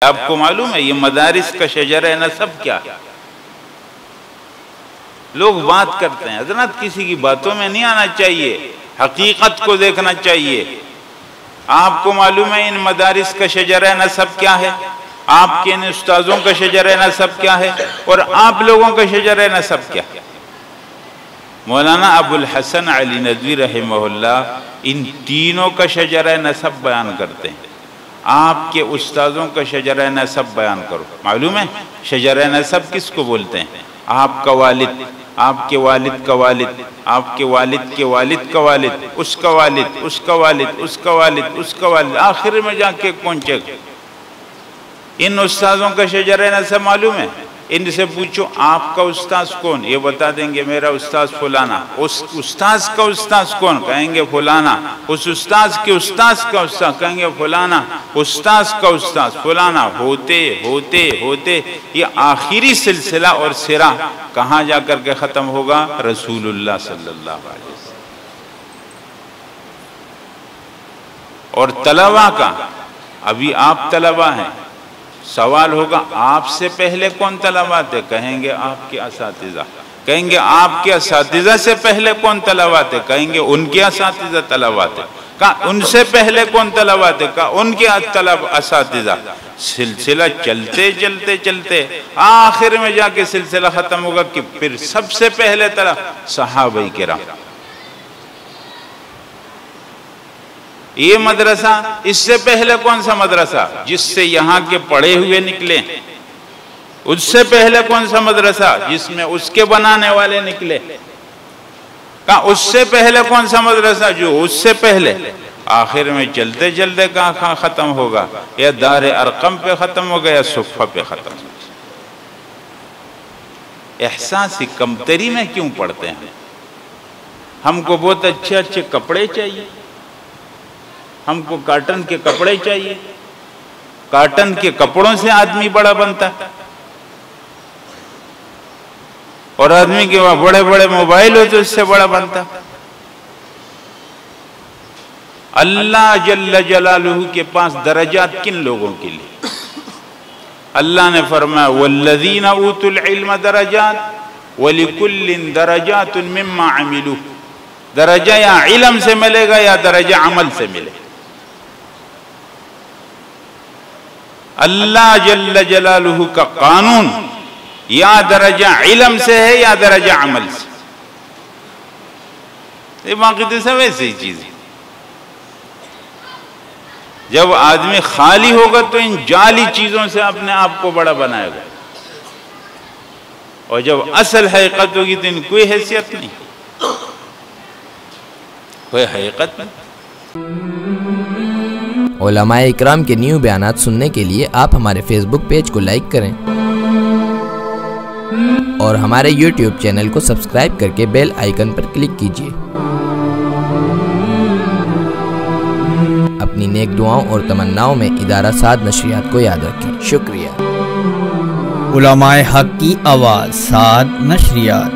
آپ کو معلوم ہے یہ مدارس کا شجرہ نسب کیا ہے؟ لوگ بات کرتے ہیں، حضرات کسی کی باتوں میں نہیں آنا چاہیے، حقیقت کو دیکھنا چاہیے۔ آپ کو معلوم ہے ان مدارس کا شجرہ نسب کیا ہے؟ آپ کے ان استاذوں کا شجرہ نسب کیا ہے؟ اور آپ لوگوں کا شجرہ نسب کیا ہے؟ مولانا ابو الحسن علی ندوی رحمہ اللہ ان تینوں کا شجرہ نسب بیان کرتے ہیں۔ آپ کے استاذوں کا شجرہ نسب بیان کرو۔ معلوم ہے شجرہ نسب کس کو بولتے ہیں؟ آپ کا والد، آپ کے والد کا والد، آپ کے والد کے والد کا والد، اس کا والد، اس کا والد، اس کا والد، اس کا والد، آخر میں جا کے پہنچے گا۔ ان استاذوں کا شجرہ نسب معلوم ہے؟ ان سے پوچھو آپ کا استاذ کون؟ یہ بتا دیں گے میرا استاذ فلانا۔ اس استاذ کا استاذ کون؟ کہیں گے فلانا۔ اس استاذ کے استاذ کا استاذ کہیں گے فلانا۔ استاذ کا استاذ فلانا، ہوتے ہوتے ہوتے یہ آخری سلسلہ اور سرا کہاں جا کر کے ختم ہوگا؟ رسول اللہ صلی اللہ علیہ وسلم۔ اور طلبہ کا، ابھی آپ طلبہ ہیں، سوال ہوگا آپ سے پہلے کون طلبہ تھے؟ کہیں گے آپ کے اساتذہ۔ کہیں گے آپ کے اساتذہ سے پہلے کون طلبہ تھے؟ کہیں گے ان کے اساتذہ طلبہ تھے۔ کہا ان سے پہلے کون طلبہ تھے؟ کہا ان کے اساتذہ۔ سلسلہ چلتے چلتے چلتے آخر میں جا کے سلسلہ ختم ہوگا کہ پھر سب سے پہلے صحابہ کرام۔ یہ مدرسہ، اس سے پہلے کون سا مدرسہ جس سے یہاں کے پڑھے ہوئے نکلے؟ اس سے پہلے کون سا مدرسہ جس میں اس کے بنانے والے نکلے؟ کہا اس سے پہلے کون سا مدرسہ جو اس سے پہلے؟ آخر میں چلتے چلتے کہاں ختم ہوگا؟ یا دار ارقم پہ ختم ہوگا یا صفہ پہ ختم ہوگا؟ احساس کمتری میں کیوں پڑھتے ہیں؟ ہم کو بہت اچھے اچھے کپڑے چاہیے، ہم کو کاٹن کے کپڑے چاہیے، کاٹن کے کپڑوں سے آدمی بڑا بنتا ہے، اور آدمی کے وہاں بڑے بڑے موبائل ہو تو اس سے بڑا بنتا ہے۔ اللہ جل جلالہ کے پاس درجات کن لوگوں کے لیے؟ اللہ نے فرمایا والذین اوتوا العلم درجات ولکل درجات مما عملوا۔ درجہ یا علم سے ملے گا یا درجہ عمل سے ملے گا۔ اللہ جل جلالہ کا قانون یا درجہ علم سے ہے یا درجہ عمل سے۔ یہ باقی تو سب ایسی چیز ہے۔ جب آدمی خالی ہوگا تو ان جعلی چیزوں سے اپنے آپ کو بڑا بنائے گا، اور جب اصل حقیقت ہوگی تو ان کوئی حیثیت نہیں، کوئی حقیقت نہیں۔ علماء اکرام کے نیو بیانات سننے کے لیے آپ ہمارے فیس بک پیج کو لائک کریں اور ہمارے یوٹیوب چینل کو سبسکرائب کر کے بیل آئیکن پر کلک کیجیے۔ اپنی نیک دعاؤں اور تمناؤں میں ادارہ سعد نشریات کو یاد رکھیں۔ شکریہ۔ علماء حق کی آواز، سعد نشریات۔